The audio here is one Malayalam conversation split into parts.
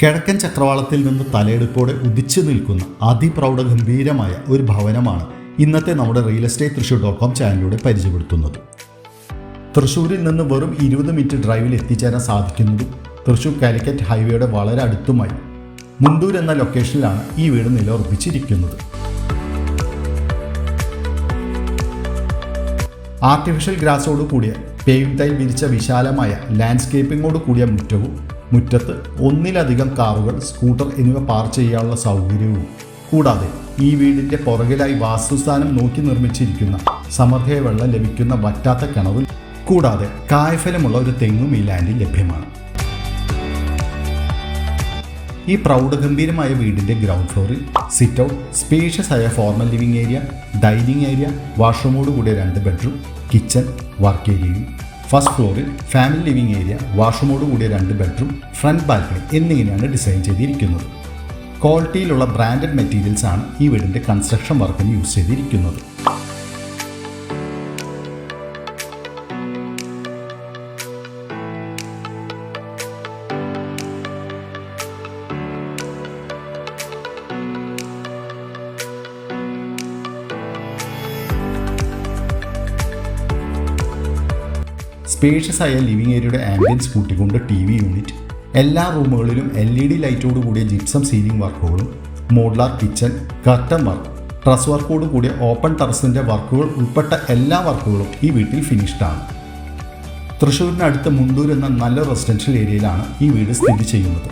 കിഴക്കൻ ചക്രവാളത്തിൽ നിന്ന് തലയെടുപ്പോടെ ഉദിച്ചു നിൽക്കുന്ന അതിപ്രൗഢഗംഭീരമായ ഒരു ഭവനമാണ് ഇന്നത്തെ നമ്മുടെ റിയൽ എസ്റ്റേറ്റ് തൃശ്ശൂർ.com ചാനലിലൂടെ പരിചയപ്പെടുത്തുന്നത്. തൃശ്ശൂരിൽ നിന്ന് വെറും 20 മിനിറ്റ് ഡ്രൈവിൽ എത്തിച്ചേരാൻ സാധിക്കുന്നതും തൃശ്ശൂർ കാലിക്കറ്റ് ഹൈവേയുടെ വളരെ അടുത്തുമായി മുണ്ടൂർ എന്ന ലൊക്കേഷനിലാണ് ഈ വീട് നിലയുറപ്പിച്ചിരിക്കുന്നത്. ആർട്ടിഫിഷ്യൽ ഗ്രാസോട് കൂടിയ പേവിംഗ് ടൈൽ വിരിച്ച വിശാലമായ ലാൻഡ്സ്കേപ്പിങ്ങോട് കൂടിയ മുറ്റവും മുറ്റത്ത് ഒന്നിലധികം കാറുകൾ, സ്കൂട്ടർ എന്നിവ പാർക്ക് ചെയ്യാനുള്ള സൗകര്യവും കൂടാതെ ഈ വീടിൻ്റെ പുറകിലായി വാസ്തുസ്ഥാനം നോക്കി നിർമ്മിച്ചിരിക്കുന്ന സമൃദ്ധിയായ വെള്ളം ലഭിക്കുന്ന വറ്റാത്ത കിണറും കൂടാതെ കായ്ഫലമുള്ള ഒരു തെങ്ങും ഈ ലാൻഡിൽ ലഭ്യമാണ്. ഈ പ്രൗഢഗംഭീരമായ വീടിൻ്റെ ഗ്രൗണ്ട് ഫ്ലോറിൽ സിറ്റ് ഔട്ട്, സ്പേഷ്യസ് ആയ formal living area, dining area, വാഷ്റൂമോട് കൂടിയ 2 ബെഡ്റൂം, കിച്ചൺ, വർക്ക് ഏരിയയും ഫസ്റ്റ് ഫ്ലോറിൽ ഫാമിലി ലിവിംഗ് ഏരിയ, വാഷ്റൂമോട് കൂടിയ 2 ബെഡ്റൂം, ഫ്രണ്ട് ബാൽക്കണി എന്നിങ്ങനെയാണ് ഡിസൈൻ ചെയ്തിരിക്കുന്നത്. ക്വാളിറ്റിയിലുള്ള ബ്രാൻഡഡ് മെറ്റീരിയൽസ് ആണ് ഈ വീടിൻ്റെ കൺസ്ട്രക്ഷൻ വർക്കിന് യൂസ് ചെയ്തിരിക്കുന്നത്. സ്പേഷ്യസ് ആയ ലിവിംഗ് ഏരിയയുടെ ആംബിയൻസ് കൂട്ടിക്കൊണ്ട് TV യൂണിറ്റ്, എല്ലാ റൂമുകളിലും LED ലൈറ്റോട് കൂടിയ ജിപ്സം സീലിംഗ് വർക്കുകളും, modular kitchen, curtain work, truss വർക്കോട് കൂടിയ ഓപ്പൺ ടെറസിൻ്റെ വർക്കുകൾ ഉൾപ്പെട്ട എല്ലാ വർക്കുകളും ഈ വീട്ടിൽ ഫിനിഷ്ഡാണ്. തൃശ്ശൂരിനടുത്ത് മുണ്ടൂർ എന്ന നല്ല റെസിഡൻഷ്യൽ ഏരിയയിലാണ് ഈ വീട് സ്ഥിതി ചെയ്യുന്നത്.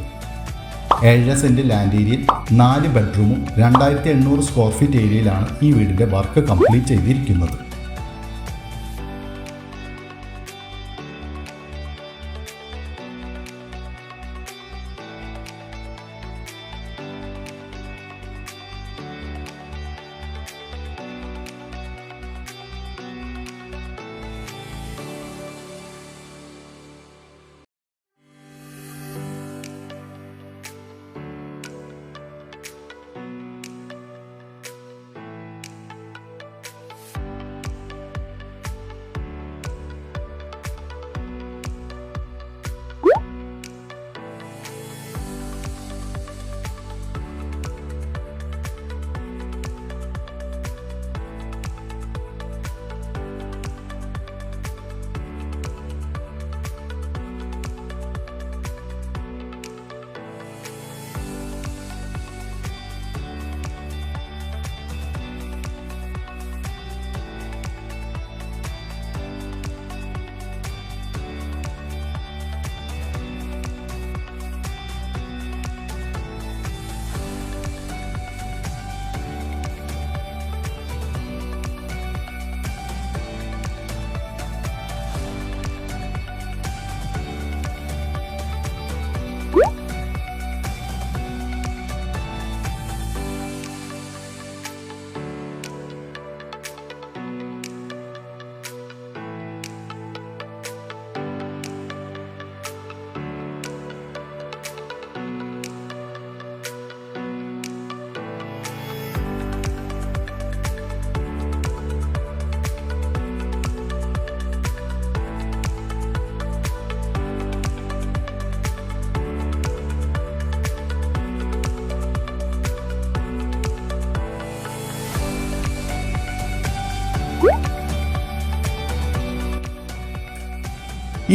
7 സെൻറ്റ് ലാൻഡ് ഏരിയയിൽ 4 ബെഡ്റൂമും 2800 സ്ക്വയർ ഫീറ്റ് ഏരിയയിലാണ് ഈ വീടിൻ്റെ വർക്ക് കംപ്ലീറ്റ് ചെയ്തിരിക്കുന്നത്.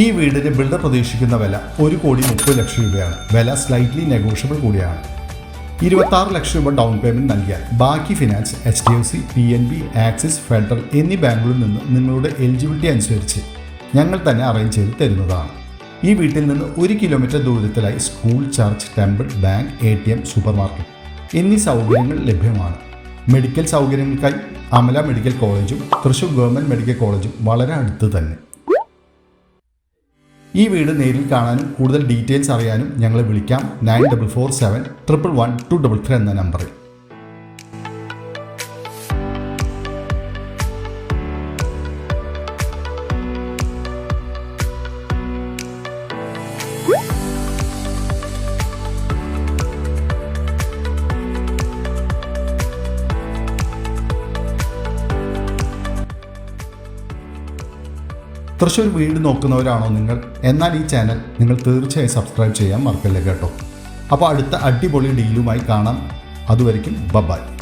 ഈ വീടിന് ബിൽഡർ പ്രതീക്ഷിക്കുന്ന വില 1,30,00,000 രൂപയാണ്. വില സ്ലൈറ്റ്ലി നെഗോഷ്യബിൾ കൂടിയാണ്. 26 ലക്ഷം രൂപ ഡൗൺ പേയ്മെൻറ്റ് നൽകിയാൽ ബാക്കി finance HDFC, PNB, axis, federal എന്നീ ബാങ്കുകളിൽ നിന്ന് നിങ്ങളുടെ എലിജിബിലിറ്റി അനുസരിച്ച് ഞങ്ങൾ തന്നെ അറേഞ്ച് ചെയ്ത് തരുന്നതാണ്. ഈ വീട്ടിൽ നിന്ന് 1 കിലോമീറ്റർ ദൂരത്തിലായി school, church, temple, bank, ATM, super market എന്നീ സൗകര്യങ്ങൾ ലഭ്യമാണ്. മെഡിക്കൽ സൗകര്യങ്ങൾക്കായി അമല മെഡിക്കൽ കോളേജും തൃശ്ശൂർ ഗവൺമെൻറ് മെഡിക്കൽ കോളേജും വളരെ അടുത്ത് തന്നെ. ഈ വീട് നേരിൽ കാണാനും കൂടുതൽ ഡീറ്റെയിൽസ് അറിയാനും ഞങ്ങളെ വിളിക്കാം 9447111233 എന്ന നമ്പറിൽ. തൃശ്ശൂർ വീട് നോക്കുന്നവരാണോ നിങ്ങൾ? എന്നാൽ ഈ ചാനൽ നിങ്ങൾ തീർച്ചയായും സബ്സ്ക്രൈബ് ചെയ്യാൻ മറക്കല്ലേ കേട്ടോ. അപ്പോൾ അടുത്ത അടിപൊളി ഡീലുമായി കാണാം. അതുവരെയ്ക്കും ബൈ.